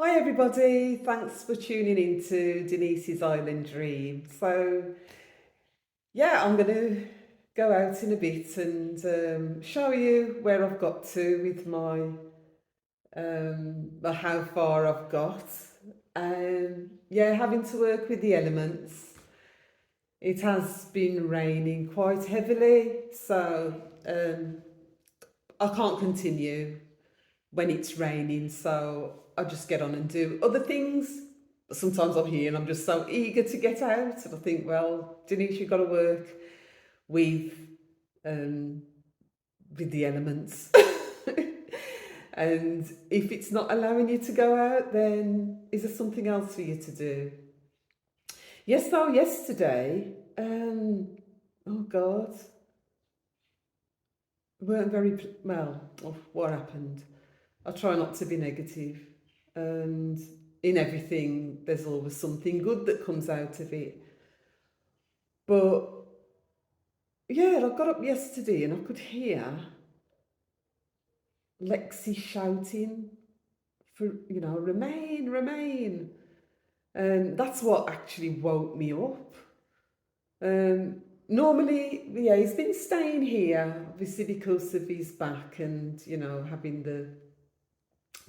Hi everybody, thanks for tuning in to Denise's Island Dream. I'm going to go out in a bit and show you where I've got to with how far I've got. Having to work with the elements. It has been raining quite heavily, so I can't continue when it's raining, so I just get on and do other things. But sometimes I'm here and I'm just so eager to get out, and I think, well, Denise, you've got to work with um, with the elements. And if it's not allowing you to go out, then is there something else for you to do? Yes, though, yesterday, oh God, weren't very well. What happened? I try not to be negative, and in everything, there's always something good that comes out of it. But yeah, I got up yesterday and I could hear Lexi shouting for, remain, remain. And that's what actually woke me up. Normally, yeah, he's been staying here, obviously because of his back and, having the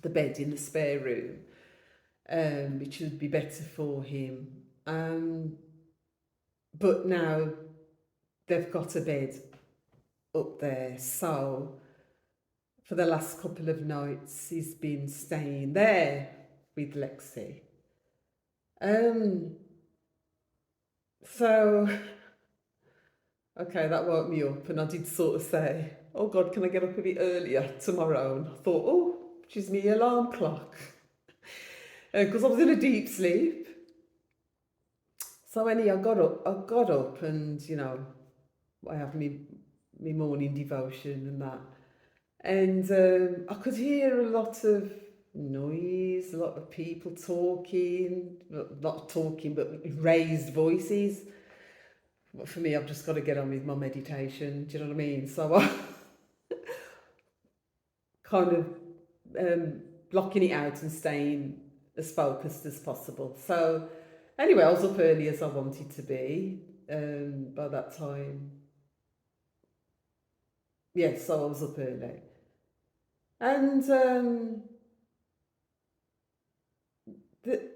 bed in the spare room, which would be better for him. But now they've got a bed up there, so for the last couple of nights he's been staying there with Lexi. So okay, that woke me up, and I did sort of say, "Oh God, can I get up a bit earlier tomorrow?" And I thought, "Oh, she's my alarm clock," because I was in a deep sleep. So anyhow, I got up, and I have me morning devotion and that. And I could hear a lot of noise, a lot of people talking, well, not talking, but raised voices. But for me, I've just got to get on with my meditation. Do you know what I mean? So I kind of blocking it out and staying as focused as possible. So anyway, I was up early as I wanted to be by that time. Yes, so I was up early. And the,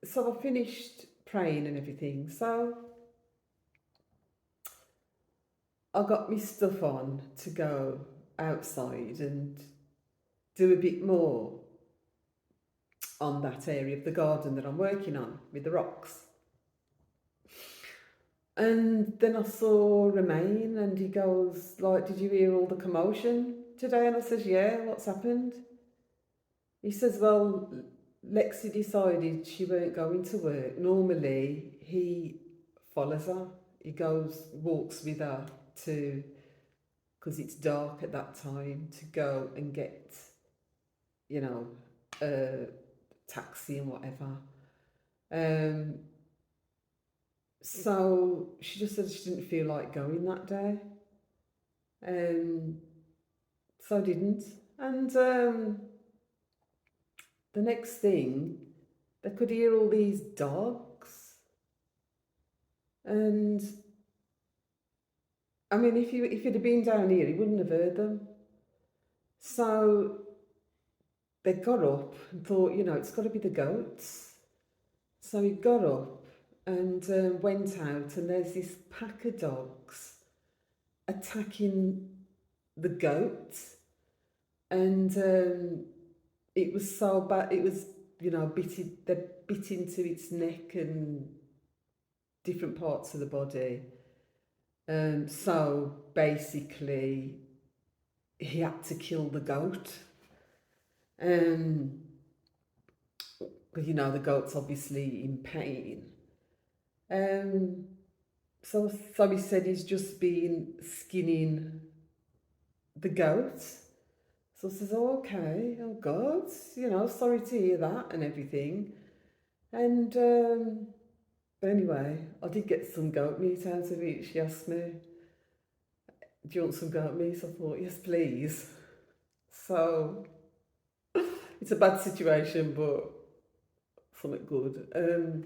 so I finished praying and everything. So I got my stuff on to go outside and do a bit more on that area of the garden that I'm working on with the rocks. And then I saw Romain, and he goes, like, "Did you hear all the commotion today?" And I says, "Yeah, what's happened?" He says, "Well, Lexi decided she weren't going to work. Normally, he follows her. He walks with her to, because it's dark at that time, to go and get, a taxi and whatever. Um, so she just said she didn't feel like going that day. Um, so I didn't. And the next thing, they could hear all these dogs. And I mean, if you'd have been down here, you wouldn't have heard them. So they got up and thought, it's got to be the goats. So he got up and went out, and there's this pack of dogs attacking the goats. And it was so bad. It was, they bit into its neck and different parts of the body. So basically, he had to kill the goat. Because the goat's obviously in pain. So he said he's just been skinning the goat. So I says, "Oh, okay, oh God, sorry to hear that and everything." And but anyway, I did get some goat meat out of it. She asked me, "Do you want some goat meat?" So I thought, "Yes, please." So It's a bad situation, but something good.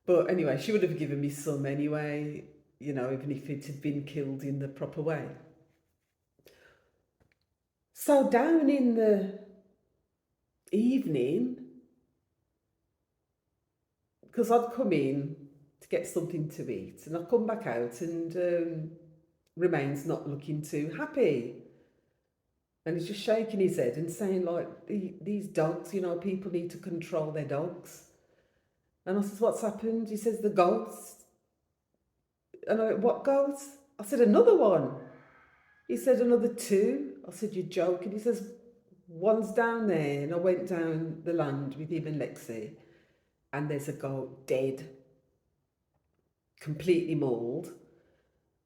But anyway, she would have given me some anyway, even if it had been killed in the proper way. So down in the evening, because I'd come in to get something to eat, and I'd come back out, and Remain's not looking too happy. And he's just shaking his head and saying, like, these dogs, people need to control their dogs. And I said, what's happened? He says, the goats. And I went, what goats? I said, another one. He said, another two. I said, you're joking. He says, one's down there. And I went down the land with him and Lexi, and there's a goat dead, completely mauled.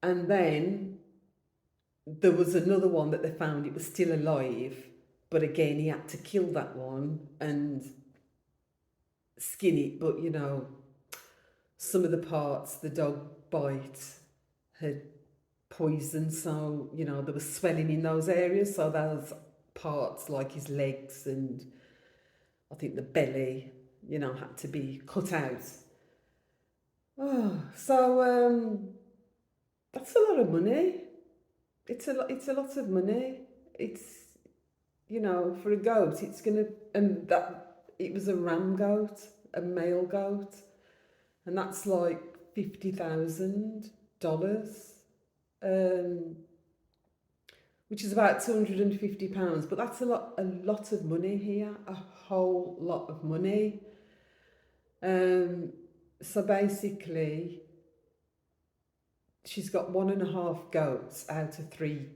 And then there was another one that they found, it was still alive, but again, he had to kill that one and skin it. But some of the parts, the dog bite had poison, so there was swelling in those areas. So those parts, like his legs and I think the belly, had to be cut out. Oh, so that's a lot of money. It's a lot. It's a lot of money. It's for a goat, it's gonna, and that it was a ram goat, a male goat, and that's like $50,000, which is about £250. But that's a lot of money here, a whole lot of money. So basically, she's got 1.5 goats out of three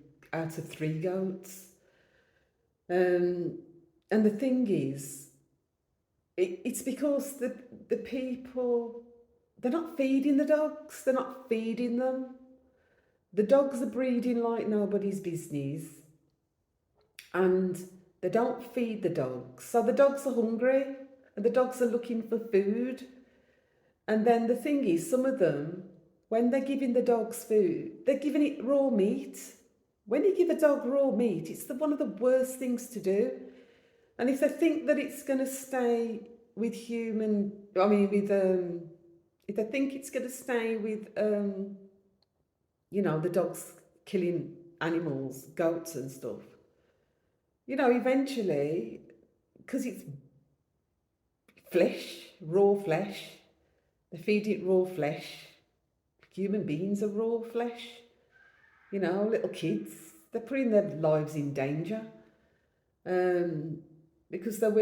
goats. And the thing is, it's because the people, they're not feeding the dogs, they're not feeding them. The dogs are breeding like nobody's business, and they don't feed the dogs. So the dogs are hungry, and the dogs are looking for food. And then the thing is, some of them, when they're giving the dogs food, they're giving it raw meat. When you give a dog raw meat, it's one of the worst things to do. And if they think that it's going to stay with if they think it's going to stay with, the dogs killing animals, goats and stuff, eventually, because it's flesh, raw flesh, they feed it raw flesh. Human beings are raw flesh. Little kids, they're putting their lives in danger, because they'll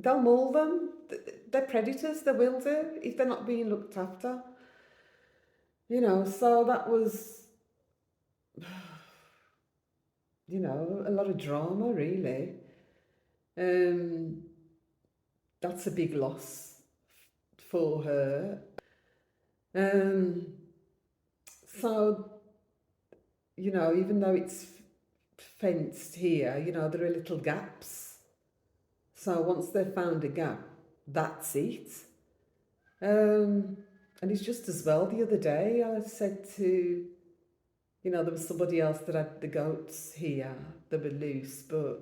maul them. They're predators, they will do, if they're not being looked after. So that was, a lot of drama, really. That's a big loss for her. So, even though it's fenced here, there are little gaps. So once they've found a gap, that's it. And it's just as well, the other day I said to, there was somebody else that had the goats here that were loose, but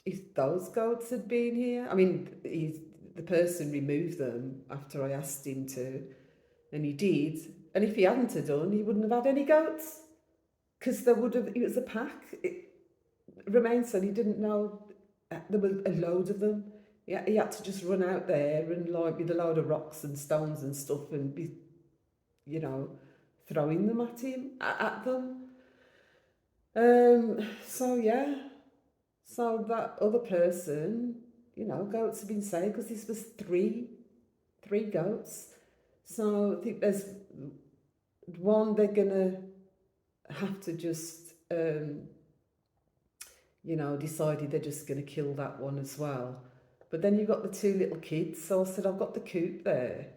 if those goats had been here, the person removed them after I asked him to, and he did. And if he hadn't have done, he wouldn't have had any goats, because it was a pack. Romain said he didn't know there were a load of them. He had to just run out there and with a load of rocks and stones and stuff and be, throwing them at them. So yeah, so that other person, goats have been saved because this was three goats. So I think there's one they're gonna have to just, decided they're just gonna kill that one as well. But then you've got the two little kids. So I said, I've got the coop there.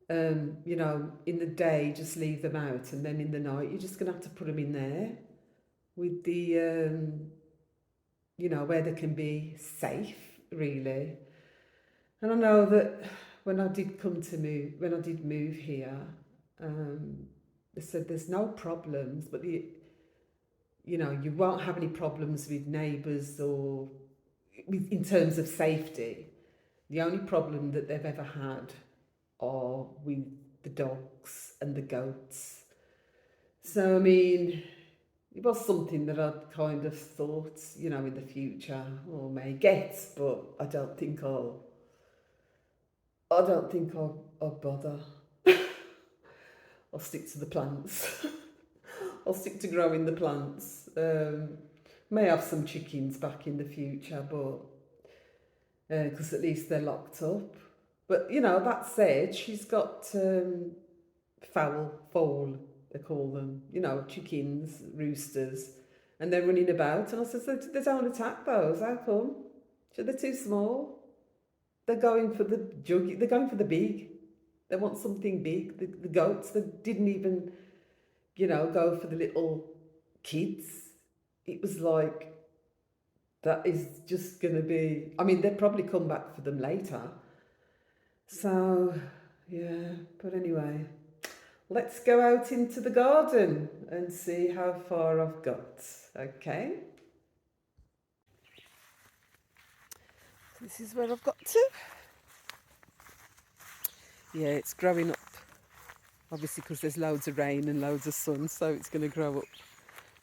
In the day, just leave them out. And then in the night, you're just going to have to put them in there with the, where they can be safe, really. And I know that when I did move here, they said there's no problems, but You know, you won't have any problems with neighbours or in terms of safety. The only problem that they've ever had are with the dogs and the goats. So, I mean, it was something that I'd kind of thought, you know, in the future, or may get, but I don't think I'll bother. I'll stick to the plants. I'll stick to growing the plants. May have some chickens back in the future, but because at least they're locked up. But you know, that said, she's got fowl, they call them. You know, chickens, roosters, and they're running about. And I said, they don't attack those. How come? So they're too small. They're going for the juggy. They're going for the big. They want something big. The goats, they didn't even, you know, go for the little kids. It was like, that is just going to be, I mean, they'll probably come back for them later. So, yeah, but anyway, let's go out into the garden and see how far I've got. Okay. This is where I've got to. Yeah, it's growing up, obviously, because there's loads of rain and loads of sun, so it's going to grow up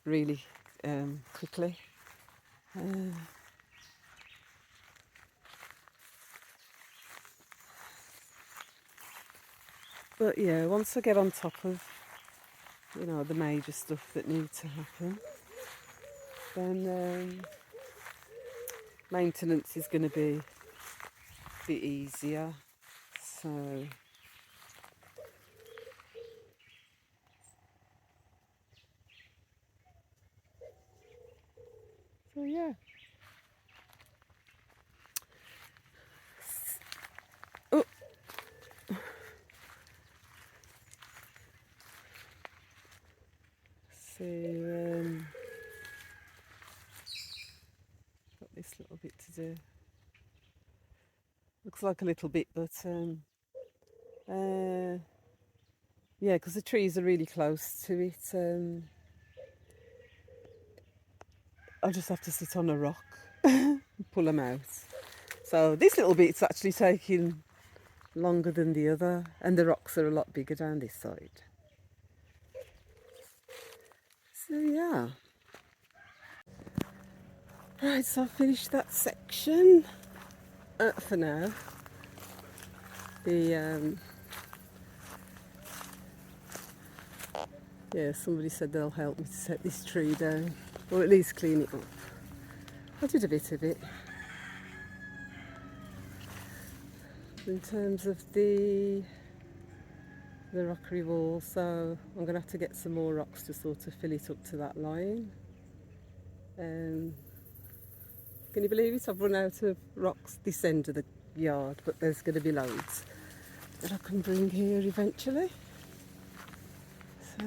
really quickly. But yeah, once I get on top of, you know, the major stuff that needs to happen, then maintenance is going to be a bit easier. So yeah. Oh, so got this little bit to do. Looks like a little bit, but yeah, because the trees are really close to it. I'll just have to sit on a rock and pull them out. So this little bit's actually taking longer than the other, and the rocks are a lot bigger down this side. So yeah. Right, so I've finished that section for now. The yeah, somebody said they'll help me to set this tree down, or at least clean it up. I did a bit of it. In terms of the rockery wall, so I'm going to have to get some more rocks to sort of fill it up to that line. Can you believe it? I've run out of rocks this end of the yard, but there's going to be loads that I can bring here eventually. So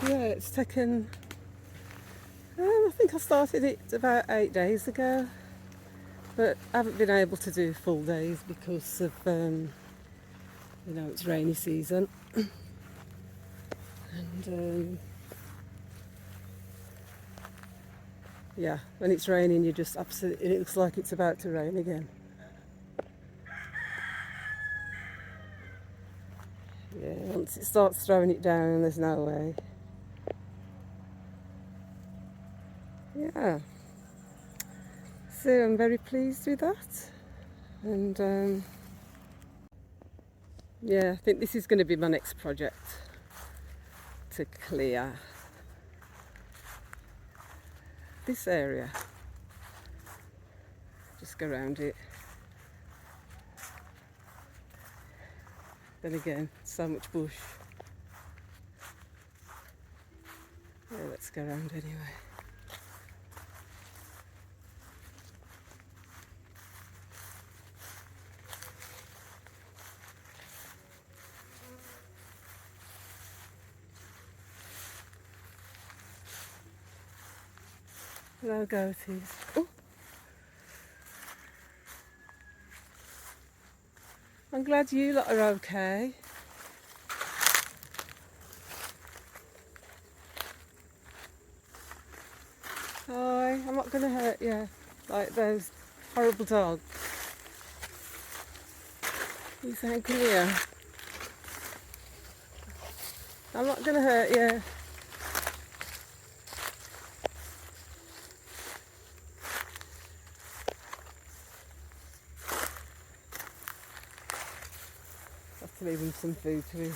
yeah, it's taken, I think I started it about 8 days ago, but I haven't been able to do full days because of, you know, it's rainy season. And yeah, when it's raining, you just absolutely, it looks like it's about to rain again. Yeah, once it starts throwing it down, there's no way. Yeah, so I'm very pleased with that. And yeah, I think this is going to be my next project, to clear this area. Just go around it. Then again, so much bush. Yeah, let's go around anyway. Hello, goaties. Oh. I'm glad you lot are okay. Hi, I'm not going to hurt you like those horrible dogs. You saying, come here. I'm not going to hurt you. Have to leave him some food to eat.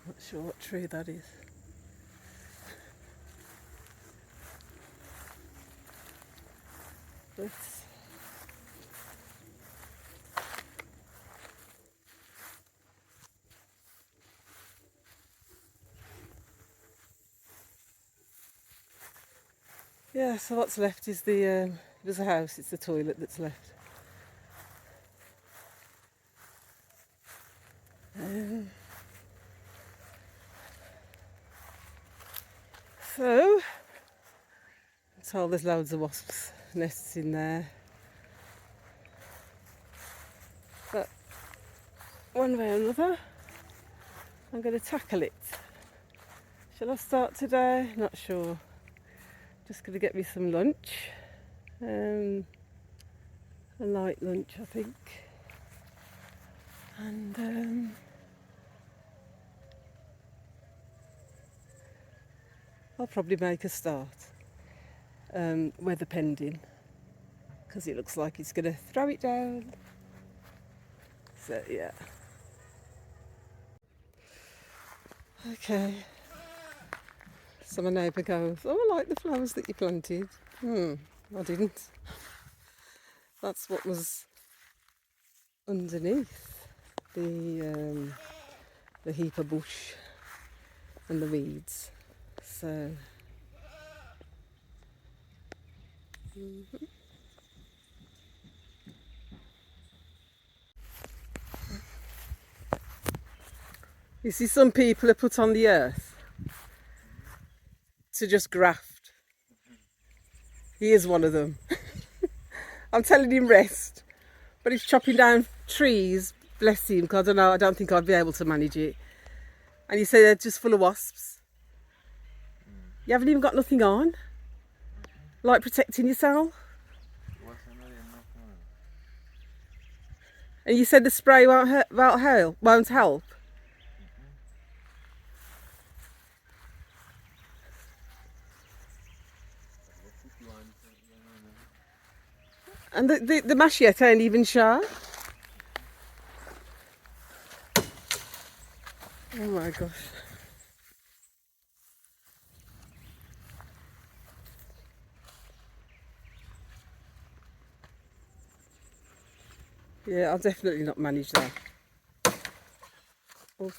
Not sure what tree that is. But yeah, so what's left is there's a house, it's the toilet that's left. So, I'm told there's loads of wasps nests in there. But one way or another, I'm going to tackle it. Shall I start today? Not sure. Just going to get me some lunch. A light lunch, I think. And I'll probably make a start. Weather pending. Because it looks like it's going to throw it down. So, yeah. Okay. So my neighbour goes, oh, I like the flowers that you planted. I didn't. That's what was underneath the heap of bush and the weeds. So, you see, some people are put on the earth to just graft. He is one of them. I'm telling him rest, but he's chopping down trees. Bless him, because I don't think I'd be able to manage it. And you say they're just full of wasps. You haven't even got nothing on, like protecting yourself. And you said the spray won't help. And the machete ain't even sharp. Oh my gosh. Yeah, I'll definitely not manage that. Oh.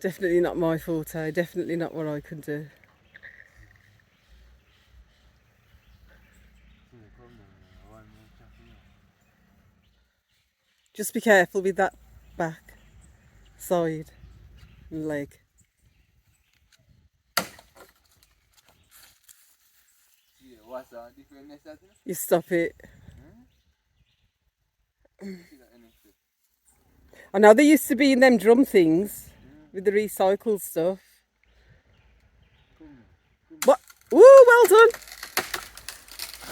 Definitely not my forte, definitely not what I can do. Just be careful with that back, side and leg. You stop it. I know they used to be in them drum things with the recycled stuff. What? Woo, well done!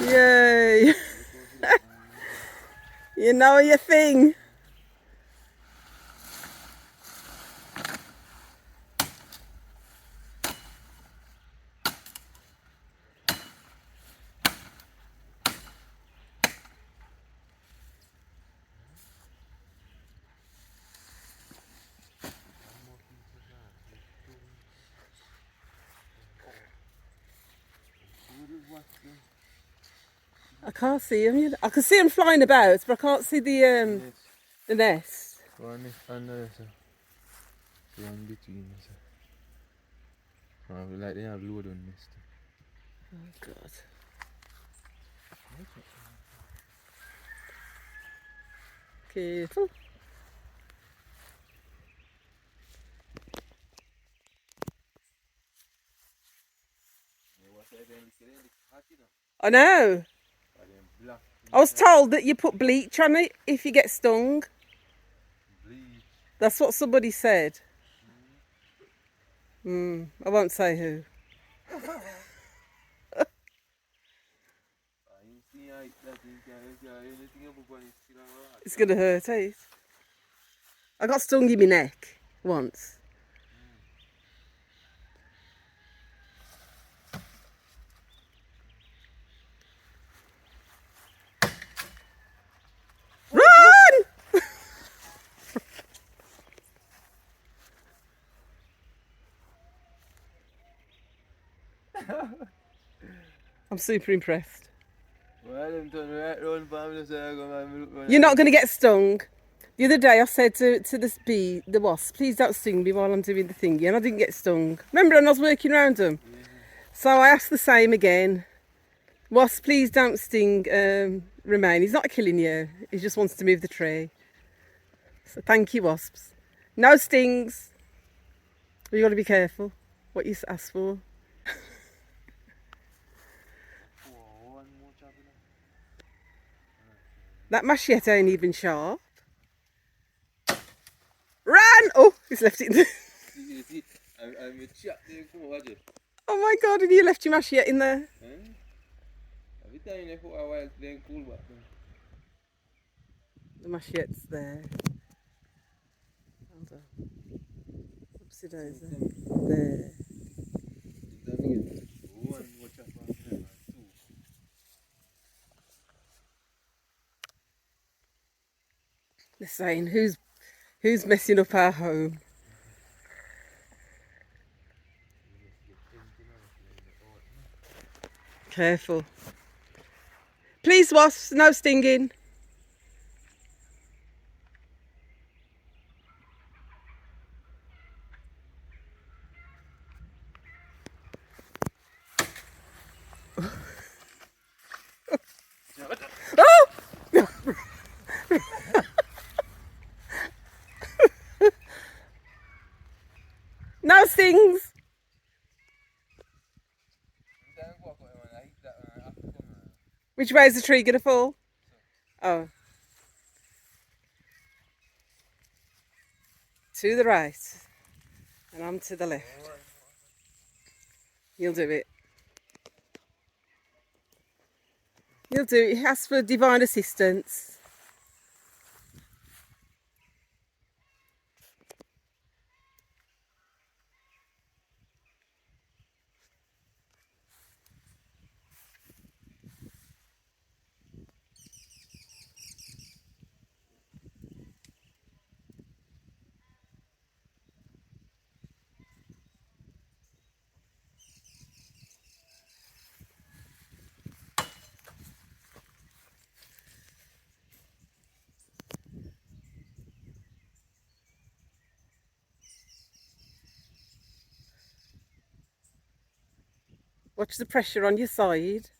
Yay! You know your thing. I can't see them. I can see them flying about, but I can't see the nest. One is under the one between us. Like they have load on nest. Oh God. Careful. I know. I was told that you put bleach on it if you get stung. Bleach. That's what somebody said. I won't say who. It's gonna hurt, eh? I got stung in my neck once. Run! I'm super impressed. You're not going to get stung. The other day I said to the wasp, please don't sting me while I'm doing the thingy, and I didn't get stung. Remember when I was working around them? So I asked the same again. Wasp, please don't sting Remain. He's not killing you. He just wants to move the tree. So thank you, wasps. No stings. You got to be careful what you ask for. That machete ain't even sharp. Run! Oh, he's left it in there. Oh my god, and you left your machete in there. The machete's there. Hold on. Oopsie daisy. There. They're saying, who's messing up our home? Careful. Please, wasps, no stinging. Oh! No stings. Which way is the tree going to fall? Oh. To the right. And I'm to the left. You'll do it. You'll do it. Ask for divine assistance. Watch the pressure on your side.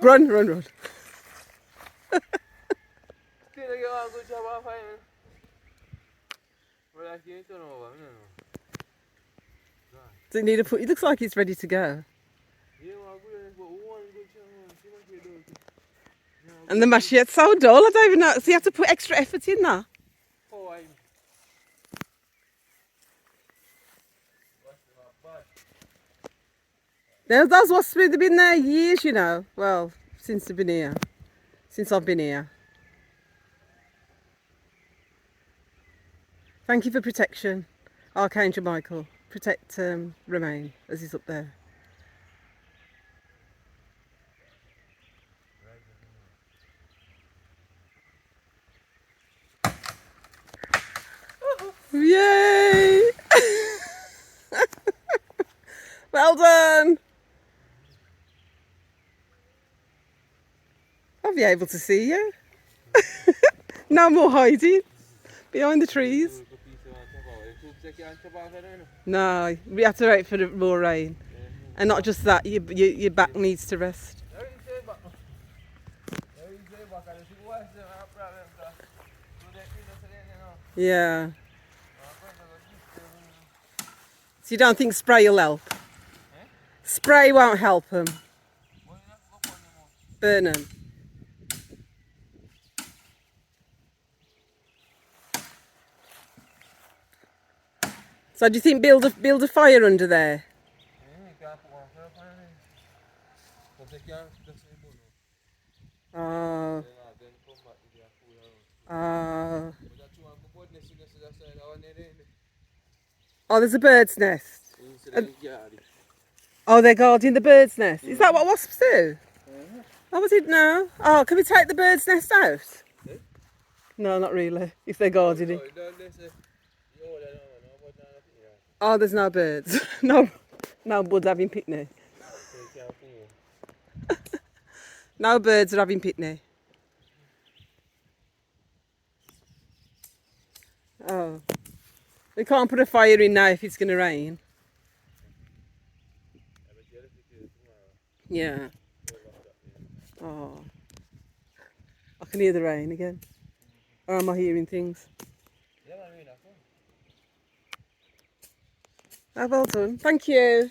Run, run, run. Does it need a put? It looks like it's ready to go. And the machete's so dull, I don't even know. So you have to put extra effort in that. Those wasps have been there years, you know. Well, since they've been here. Since I've been here. Thank you for protection, Archangel Michael. Protect Remain as he's up there. Yay! Well done! I'll be able to see you. No more hiding behind the trees. No, we have to wait for the more rain. And not just that, your back needs to rest. Yeah. So you don't think spray will help? Spray won't help them. Burn them. So do you think build a fire under there? Oh. Oh. Oh, there's a bird's nest. Oh, they're guarding the bird's nest. Is that what wasps do? Oh, I didn't know. Oh, can we take the bird's nest out? No, not really. If they're guarding it. Oh, there's no birds. No birds having picnic. No birds are having picnic. Oh. We can't put a fire in now if it's going to rain. Yeah. Oh. I can hear the rain again. Or am I hearing things? Oh, well done. Thank you.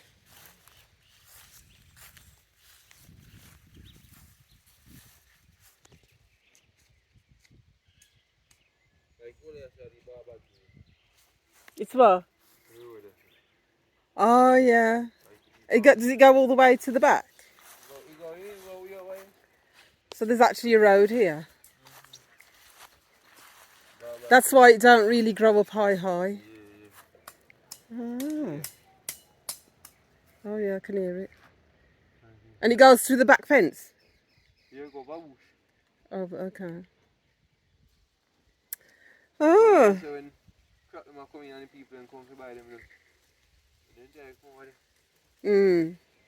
It's what? Oh, yeah. Does it go all the way to the back? So there's actually a road here. That's why it don't really grow up high. Oh. Oh yeah, I can hear it. And it goes through the back fence? Oh, okay. Oh.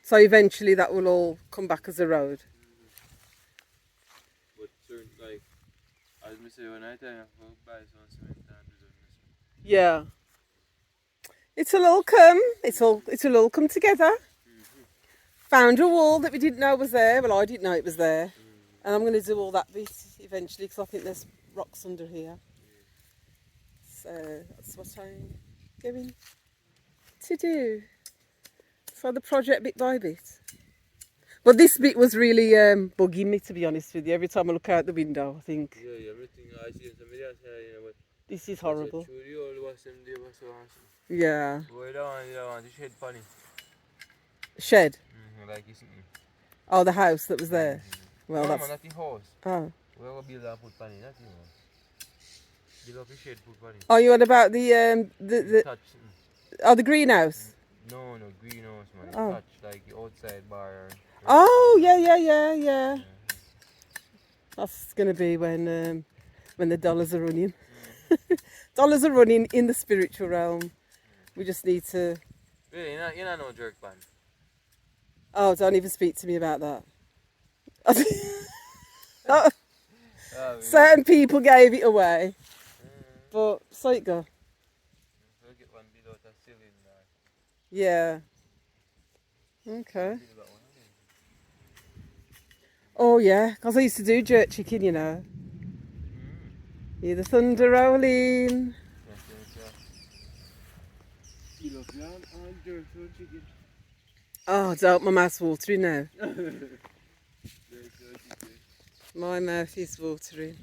So eventually that will all come back as a road. Yeah. It'll all come. It'll all come together. Found a wall that we didn't know was there. Well, I didn't know it was there. And I'm going to do all that bit eventually because I think there's rocks under here. So that's what I'm going to do. So the project bit by bit. But this bit was really bugging me, to be honest with you. Every time I look out the window, I think, this is horrible. Yeah. Shed? Oh, the house that was there? Well, that's... not the house. Oh. We will build and put pan in, not the house. Build up a shed, put pan in. Oh, you on about the the greenhouse? No, greenhouse, man. Oh. Touch, like the outside bar. Oh, yeah. That's going to be when the dollars are running. Dollars are running in the spiritual realm. We just need to... Really, you're not no jerk pan. Oh, don't even speak to me about that. Oh, certain people gave it away. But, so it go. Yeah. Okay. Oh yeah, because I used to do jerk chicken, you know. Hear the thunder rolling. Oh, don't, my mouth's watering now. My mouth is watering.